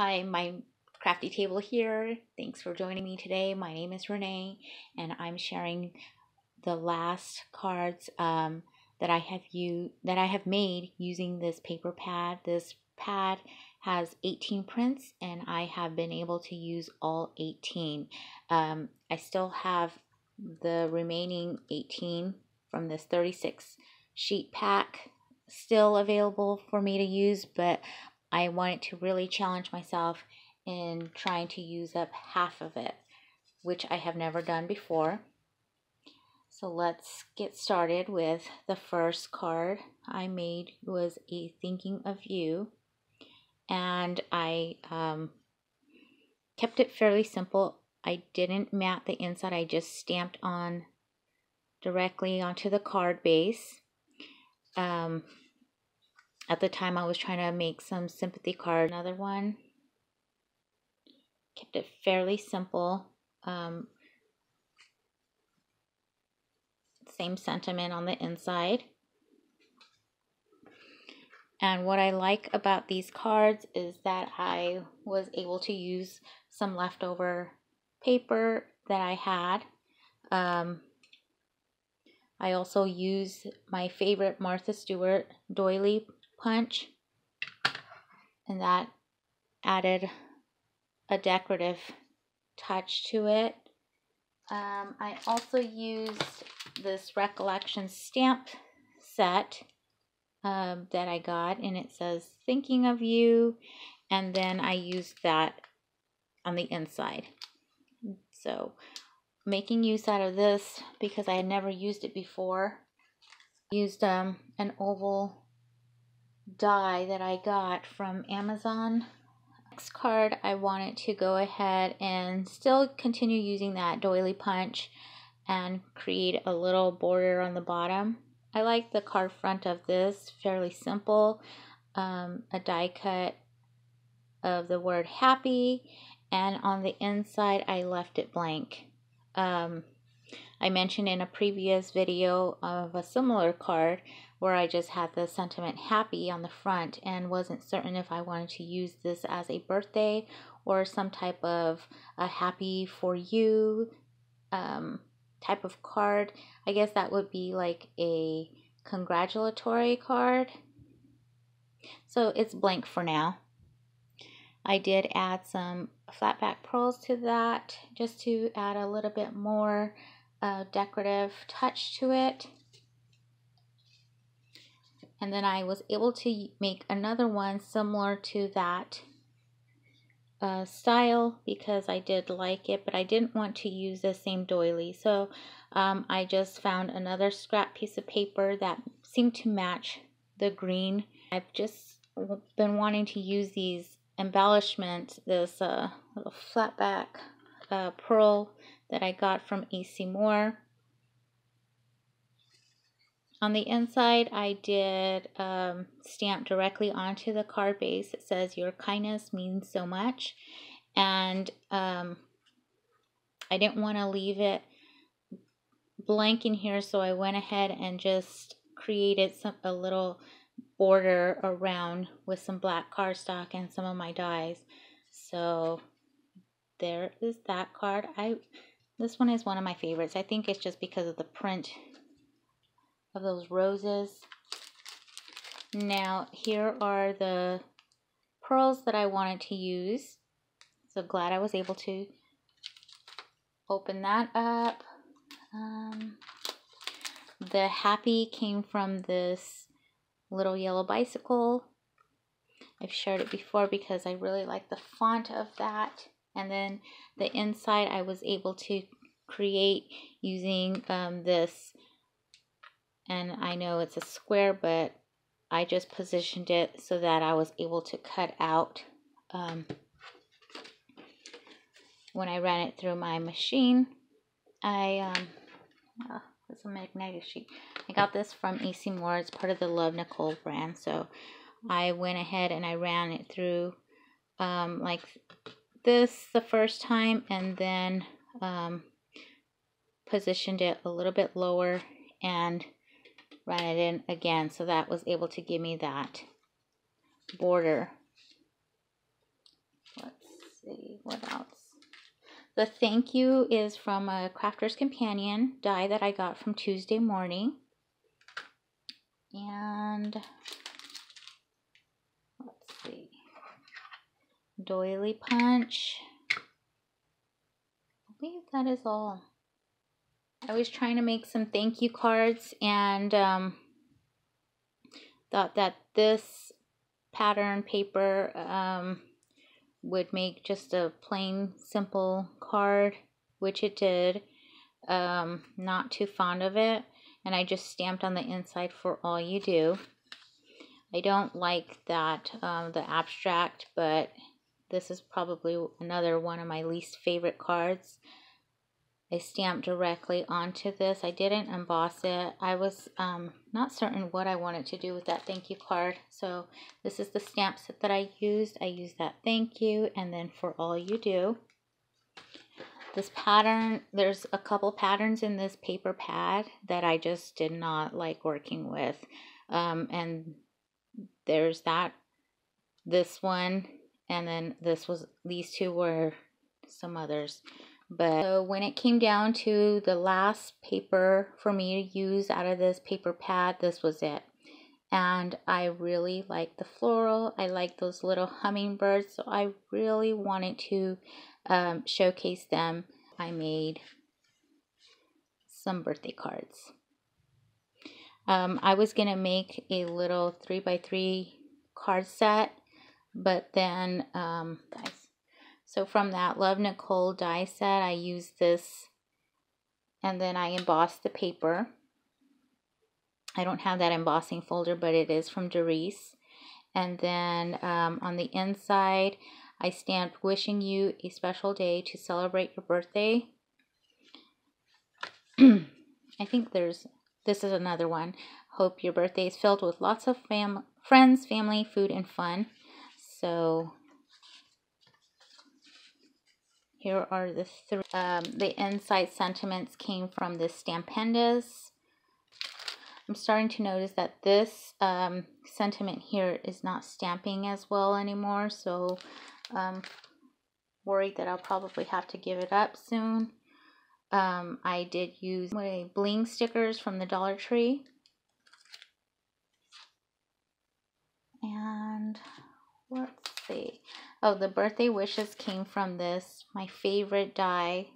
Hi, my crafty table here. Thanks for joining me today. My name is Renee, and I'm sharing the last cards that I have made using this paper pad. This pad has 18 prints, and I have been able to use all 18. I still have the remaining 18 from this 36 sheet pack still available for me to use, but I wanted to really challenge myself in trying to use up half of it, which I have never done before. So let's get started with the first card I made was a thinking of you, and I kept it fairly simple. I didn't mat the inside, I just stamped on directly onto the card base. At the time I was trying to make some sympathy card. Another one, kept it fairly simple. Same sentiment on the inside. And what I like about these cards is that I was able to use some leftover paper that I had. I also used my favorite Martha Stewart doily punch, and that added a decorative touch to it. I also used this Recollection stamp set that I got, and it says thinking of you, and then I used that on the inside. So making use out of this because I had never used it before. Used an oval die that I got from Amazon. Next card, I wanted to go ahead and still continue using that doily punch and create a little border on the bottom. I like the card front of this, fairly simple. A die cut of the word happy, and on the inside I left it blank. I mentioned in a previous video of a similar card where I just had the sentiment happy on the front and wasn't certain if I wanted to use this as a birthday or some type of a happy for you type of card. I guess that would be like a congratulatory card. So it's blank for now. I did add some flat back pearls to that just to add a little bit more decorative touch to it. And then I was able to make another one similar to that style because I did like it, but I didn't want to use the same doily. So I just found another scrap piece of paper that seemed to match the green. I've just been wanting to use these embellishments, this little flat back pearl that I got from AC Moore. On the inside, I did stamp directly onto the card base. It says, "Your kindness means so much." And I didn't want to leave it blank in here, so I went ahead and just created a little border around with some black cardstock and some of my dies. So there is that card. This one is one of my favorites. I think it's just because of the print of those roses. Now here are the pearls that I wanted to use. So glad I was able to open that up. The happy came from this little yellow bicycle. I've shared it before because I really like the font of that. And then the inside I was able to create using this, and I know it's a square, but I just positioned it so that I was able to cut out when I ran it through my machine. It's a magnetic sheet. I got this from AC Moore. It's part of the Love Nicole brand. So I went ahead and I ran it through like this the first time, and then positioned it a little bit lower and ran it in again, so that was able to give me that border see, what else? The thank you is from a Crafter's Companion die that I got from Tuesday Morning. And let's see, doily punch. I believe that is all. I was trying to make some thank you cards and thought that this pattern paper would make just a plain simple card, which it did. Not too fond of it, and I just stamped on the inside for all you do. I don't like that the abstract, but this is probably another one of my least favorite cards. I stamped directly onto this. I didn't emboss it. I was not certain what I wanted to do with that thank you card. So this is the stamp set that I used. I used that thank you, and then for all you do. This pattern, there's a couple patterns in this paper pad that I just did not like working with. And there's this one, and then these two were some others. But so when it came down to the last paper for me to use out of this paper pad, this was it. And I really like the floral. I like those little hummingbirds, so I really wanted to showcase them. I made some birthday cards. I was gonna make a little 3x3 card set, but then guys, so from that Love Nicole die set, I used this, and then I embossed the paper. I don't have that embossing folder, but it is from Doris. And then on the inside, I stamped wishing you a special day to celebrate your birthday. I think this is another one. Hope your birthday is filled with lots of friends, family, food, and fun. So here are the three. The inside sentiments came from this Stampendas. I'm starting to notice that this sentiment here is not stamping as well anymore, so worried that I'll probably have to give it up soon. I did use my bling stickers from the Dollar Tree. And let's see. Oh, the birthday wishes came from this, my favorite die.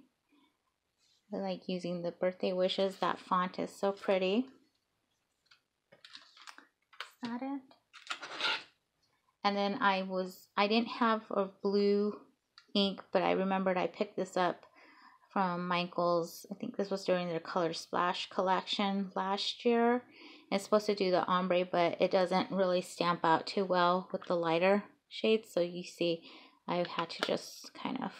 I like using the birthday wishes. That font is so pretty. Is that it? And then I didn't have a blue ink, but I remembered I picked this up from Michael's. I think this was during their Color Splash collection last year. It's supposed to do the ombre, but it doesn't really stamp out too well with the lighter shades. So you see, I've had to just kind of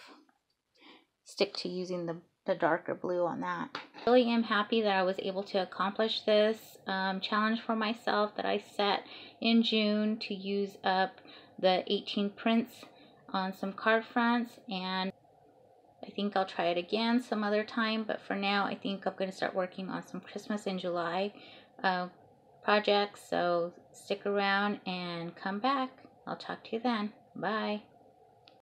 stick to using the darker blue on that. I really am happy that I was able to accomplish this challenge for myself that I set in June to use up the 18 prints on some card fronts, and I think I'll try it again some other time, but for now I think I'm going to start working on some Christmas in July projects, so stick around and come back. I'll talk to you then. Bye.